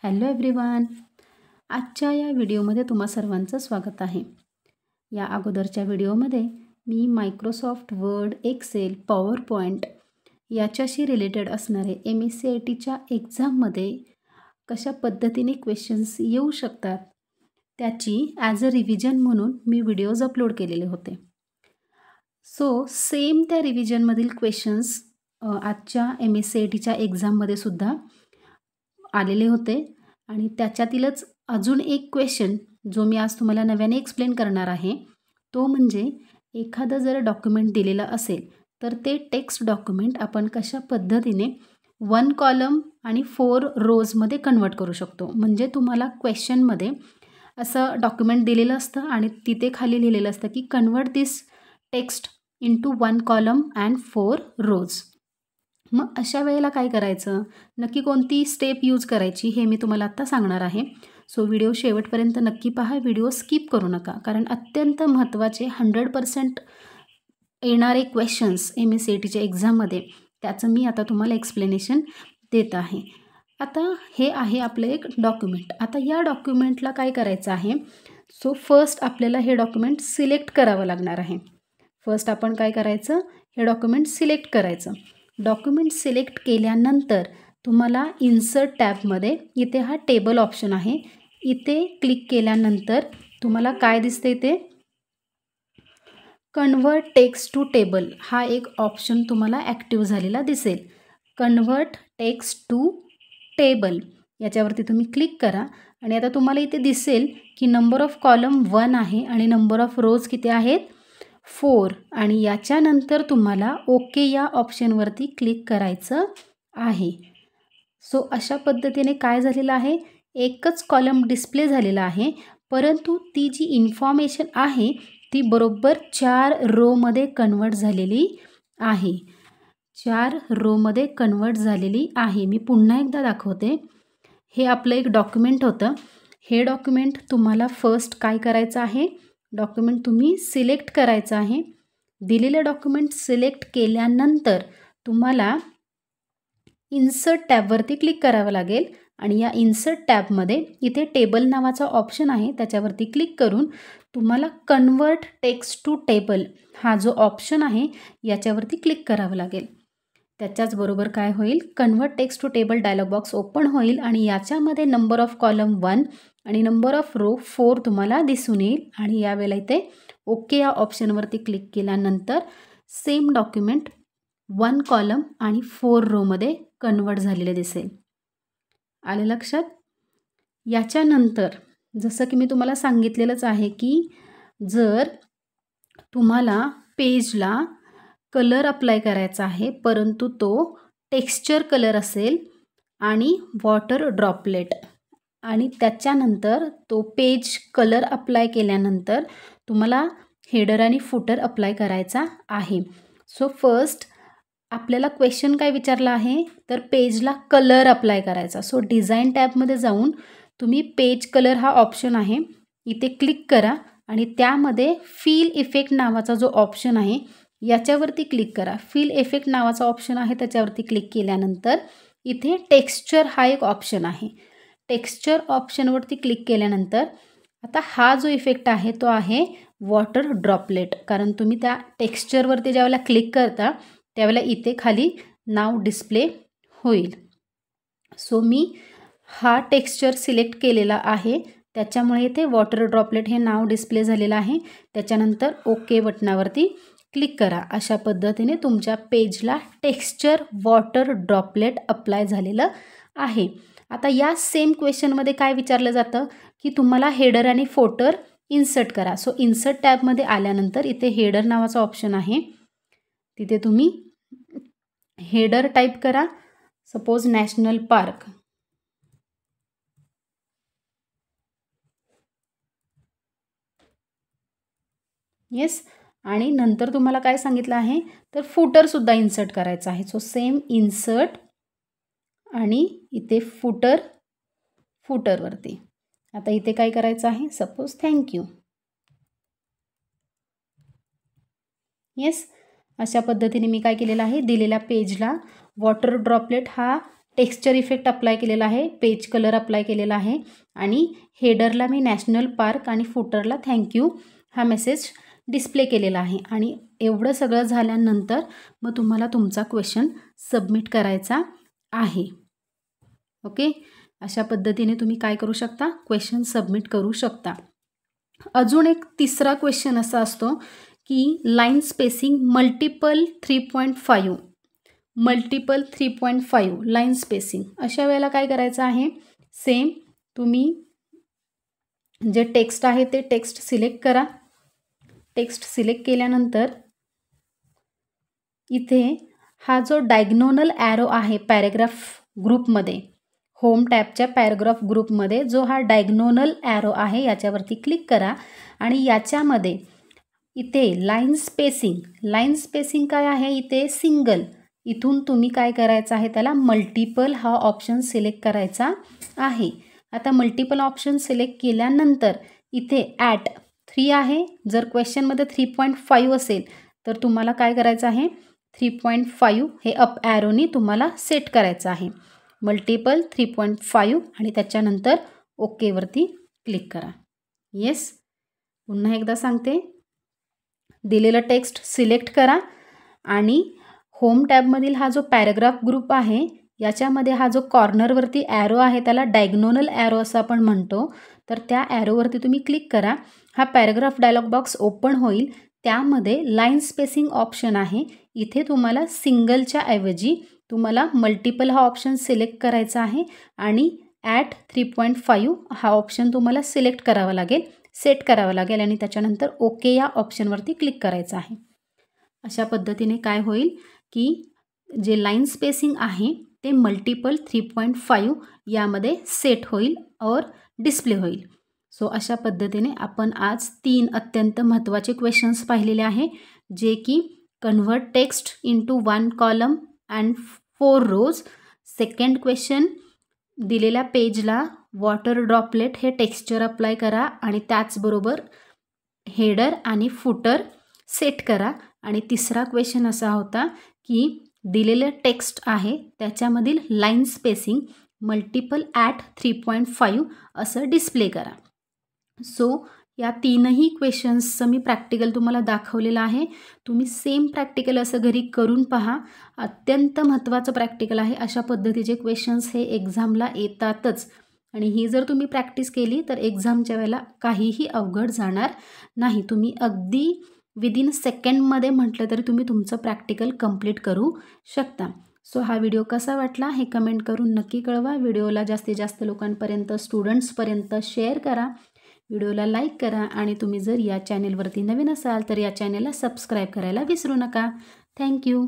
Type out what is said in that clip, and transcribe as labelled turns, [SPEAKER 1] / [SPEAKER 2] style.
[SPEAKER 1] Hello everyone. आजच्या या व्हिडिओमध्ये तुम्हा सर्वांचं स्वागत आहे. या अगोदरच्या व्हिडिओमध्ये मी Microsoft Word, Excel, PowerPoint याच्याशी रिलेटेड असणारे MSc-ITच्या एक्झाममध्ये कशा पद्धतीने क्वेश्चन्स येऊ शकतात त्याची ॲज अ रिव्हिजन म्हणून मी व्हिडिओज अपलोड केलेले होते. सो सेम त्या रिव्हिजनमधील क्वेश्चन्स आजच्या MSc-ITच्या एक्झाममध्ये सुद्धा आलेले होते आणि त्याच्यातीलच अजून एक क्वेश्चन जो मी आज तुम्हाला नव्याने एक्सप्लेन करणार आहे तो म्हणजे एखादं जर डॉक्युमेंट दिलेलं असेल तर ते टेक्स्ट डॉक्युमेंट आपण कशा पद्धतीने 1 कॉलम आणि 4 रोजमध्ये कन्वर्ट करू शकतो. म्हणजे तुम्हाला क्वेश्चनमध्ये असं डॉक्युमेंट दिलेलं असतं आणि तिथे खाली लिहिलेलं असतं की convert this text into 1 column and 4 रोज. मग अशा वेळेला काय करायचं, नक्की कोणती स्टेप यूज करायची हे मी तुम्हाला आत्ता सांगणार आहे. सो व्हिडिओ शेवटपर्यंत नक्की पहा, व्हिडिओ स्किप करू नका, कारण अत्यंत महत्त्वाचे 100% येणारे क्वेश्चन्स MSc-ITच्या एक्झाममध्ये त्याचं मी आता तुम्हाला एक्सप्लेनेशन देत आहे. आता हे आहे आपलं एक डॉक्युमेंट. आता या डॉक्युमेंटला काय करायचं आहे, सो फर्स्ट आपल्याला हे डॉक्युमेंट सिलेक्ट करावं लागणार आहे. फर्स्ट आपण काय करायचं, हे डॉक्युमेंट सिलेक्ट करायचं. डॉक्युमेंट सिलेक्ट केल्यानंतर तुम्हाला इन्सर्ट टॅबमध्ये इथे हा टेबल ऑप्शन आहे, इथे क्लिक केल्यानंतर तुम्हाला काय दिसते, इथे कन्वर्ट टेक्स्ट टू टेबल हा एक ऑप्शन तुम्हाला ॲक्टिव्ह झालेला दिसेल. कन्वर्ट टेक्स्ट टू टेबल याच्यावरती तुम्ही क्लिक करा आणि आता तुम्हाला इथे दिसेल की नंबर ऑफ कॉलम 1 आहे आणि नंबर ऑफ रोज किती आहेत, 4. आणि याच्यानंतर तुम्हाला ओके या ऑप्शनवरती क्लिक करायचं आहे. सो अशा पद्धतीने काय झालेलं आहे, एकच कॉलम डिस्प्ले झालेला आहे, परंतु ती जी इन्फॉर्मेशन आहे ती बरोबर 4 रोमध्ये कन्वर्ट झालेली आहे. 4 रोमध्ये कन्वर्ट झालेली आहे. मी पुन्हा एकदा दाखवते. हे आपलं एक डॉक्युमेंट होतं. हे डॉक्युमेंट तुम्हाला फर्स्ट काय करायचं आहे, डॉक्युमेंट तुम्ही सिलेक्ट करायचं आहे. दिलेलं डॉक्युमेंट सिलेक्ट केल्यानंतर तुम्हाला इन्सर्ट टॅबवरती क्लिक करावं लागेल आणि या इन्सर्ट टॅबमध्ये इथे टेबल नावाचा ऑप्शन आहे, त्याच्यावरती क्लिक करून तुम्हाला कन्वर्ट टेक्स्ट टू टेबल हा जो ऑप्शन आहे याच्यावरती क्लिक करावं लागेल. त्याच्याचबरोबर काय होईल, convert text to table dialog box open होईल आणि याच्यामध्ये नंबर ऑफ कॉलम 1 आणि नंबर ऑफ रो 4 तुम्हाला दिसून येईल. आणि यावेळेला इथे ओके या ऑप्शनवरती क्लिक केल्यानंतर सेम डॉक्युमेंट 1 कॉलम आणि 4 रोमध्ये कन्वर्ट झालेले दिसेल. आले लक्षात? याच्यानंतर जसं की मी तुम्हाला सांगितलेलंच आहे की जर तुम्हाला पेजला कलर अप्लाय करायचा आहे, परंतु तो टेक्स्चर कलर असेल आणि वॉटर ड्रॉपलेट, आणि त्याच्यानंतर तो पेज कलर अप्लाय केल्यानंतर तुम्हाला हेडर आणि फुटर अप्लाय करायचा आहे. सो फर्स्ट आपल्याला क्वेश्चन काय विचारला आहे, तर पेजला कलर अप्लाय करायचा. सो डिझाईन टॅबमध्ये जाऊन तुम्ही पेज कलर हा ऑप्शन आहे इथे क्लिक करा आणि त्यामध्ये फिल इफेक्ट नावाचा जो ऑप्शन आहे याच्यावरती क्लिक करा. फिल इफेक्ट नावाचा ऑप्शन आहे त्याच्यावरती क्लिक केल्यानंतर इथे टेक्स्चर हा एक ऑप्शन आहे. टेक्स्चर ऑप्शनवरती क्लिक केल्यानंतर आता हा जो इफेक्ट आहे तो आहे वॉटर ड्रॉपलेट, कारण तुम्ही त्या टेक्स्चरवरती ज्यावेळेला क्लिक करता त्यावेळेला इथे खाली नाव डिस्प्ले होईल. सो मी हा टेक्स्चर सिलेक्ट केलेला आहे, त्याच्यामुळे इथे वॉटर ड्रॉपलेट हे नाव डिस्प्ले झालेलं आहे. त्याच्यानंतर ओके बटनावरती क्लिक करा. अशा पद्धतीने तुमच्या पेजला टेक्स्चर वॉटर ड्रॉपलेट अप्लाय झालेलं आहे. आता या सेम क्वेश्चनमध्ये काय विचारलं जातं की तुम्हाला हेडर आणि फुटर इन्सर्ट करा. सो इन्सर्ट टॅबमध्ये आल्यानंतर इथे हेडर नावाचा ऑप्शन आहे, तिथे तुम्ही हेडर टाईप करा, सपोज नॅशनल पार्क. येस. आणि नंतर तुम्हाला काय सांगितलं आहे, तर फुटरसुद्धा इन्सर्ट करायचं आहे. सो सेम इन्सर्ट आणि इथे फुटरवरती आता इथे काय करायचं आहे, सपोज थँक्यू. येस. अशा पद्धतीने मी काय केलेलं आहे, दिलेल्या पेजला वॉटर ड्रॉपलेट हा टेक्स्चर इफेक्ट अप्लाय केलेला आहे, पेज कलर अप्लाय केलेला आहे आणि हेडरला मी नॅशनल पार्क आणि फुटरला थँक्यू हा मेसेज डिस्प्ले केलेला आहे. आणि एवढं सगळं झाल्यानंतर मग तुम्हाला तुमचा क्वेश्चन सबमिट करायचा आहे. ओके, अशा पद्धतीने तुम्ही काय करू शकता, क्वेश्चन सबमिट करू शकता. अजून एक तिसरा क्वेश्चन असा असतो की line spacing multiple 3.5 line spacing. अशा वेळेला काय करायचं आहे, सेम तुम्ही जे टेक्स्ट आहे ते टेक्स्ट सिलेक्ट करा. टेक्स्ट सिलेक्ट केल्यानंतर इथे हा जो डायग्नोनल ॲरो आहे पॅरेग्राफ ग्रुपमध्ये, होम टॅबच्या पॅरेग्राफ ग्रुपमध्ये जो हा डायग्नोनल ॲरो आहे याच्यावरती क्लिक करा आणि याच्यामध्ये इथे लाईन स्पेसिंग काय आहे, इथे सिंगल. इथून तुम्ही काय करायचं आहे, त्याला मल्टिपल हा ऑप्शन सिलेक्ट करायचा आहे. आता मल्टिपल ऑप्शन सिलेक्ट केल्यानंतर इथे ॲट 3 आहे. जर क्वेश्चनमध्ये 3.5 असेल तर तुम्हाला काय करायचं आहे, 3.5 हे अप ॲरोनी तुम्हाला सेट करायचं आहे. मल्टिपल 3.5 आणि त्याच्यानंतर ओकेवरती क्लिक करा. येस, पुन्हा एकदा सांगते, दिलेलं टेक्स्ट सिलेक्ट करा आणि होम टॅबमधील हा जो पॅरेग्राफ ग्रुप आहे याच्यामध्ये हा जो कॉर्नरवरती ॲरो आहे त्याला डायग्नोनल ॲरो असं आपण म्हणतो. तर त्या ॲरोवरती तुम्ही क्लिक करा. हा पॅरेग्राफ डायलॉग बॉक्स ओपन होईल. त्यामध्ये लाईन स्पेसिंग ऑप्शन आहे. इथे तुम्हाला सिंगलच्या ऐवजी तुम्हाला मल्टिपल हा ऑप्शन सिलेक्ट करायचा आहे आणि ॲट 3.5 हा ऑप्शन तुम्हाला सिलेक्ट करावा लागेल, सेट करावा लागेल आणि त्याच्यानंतर ओके या ऑप्शनवरती क्लिक करायचं आहे. अशा पद्धतीने काय होईल की जे लाईन स्पेसिंग आहे ते मल्टिपल 3.5 यामध्ये सेट होईल और डिस्प्ले होईल. सो अशा पद्धतीने आपण आज 3 अत्यंत महत्त्वाचे क्वेश्चन्स पाहिलेले आहे, जे की convert text into 1 column and 4 rows. Second question, दिलेल्या पेजला वॉटर ड्रॉपलेट हे टेक्स्चर अप्लाय करा आणि त्याचबरोबर हेडर आणि फुटर सेट करा. आणि तिसरा क्वेश्चन असा होता की दिलेलं टेक्स्ट आहे त्याच्यामधील लाईन स्पेसिंग मल्टिपल ॲट 3.5 असं डिस्प्ले करा. सो या तीनही क्वेश्चन्सचं मी प्रॅक्टिकल तुम्हाला दाखवलेलं आहे. तुम्ही सेम प्रॅक्टिकल असं घरी करून पहा. अत्यंत महत्त्वाचं प्रॅक्टिकल आहे. अशा पद्धतीचे क्वेश्चन्स हे एक्झामला येतातच आणि ही जर तुम्ही प्रॅक्टिस केली तर एक्झामच्या वेळेला काहीही अवघड जाणार नाही. तुम्ही अगदी विदिन सेकंडमध्ये म्हटलं तरी तुम्ही तुमचं प्रॅक्टिकल कंप्लीट करू शकता. सो हा व्हिडिओ कसा वाटला हे कमेंट करून नक्की कळवा. व्हिडिओला जास्तीत जास्त लोकांपर्यंत, स्टुडंट्सपर्यंत शेअर करा. व्हिडिओला लाईक करा आणि तुम्ही जर या चॅनेलवरती नवीन असाल तर या चॅनेलला सबस्क्राईब करायला विसरू नका. थँक्यू.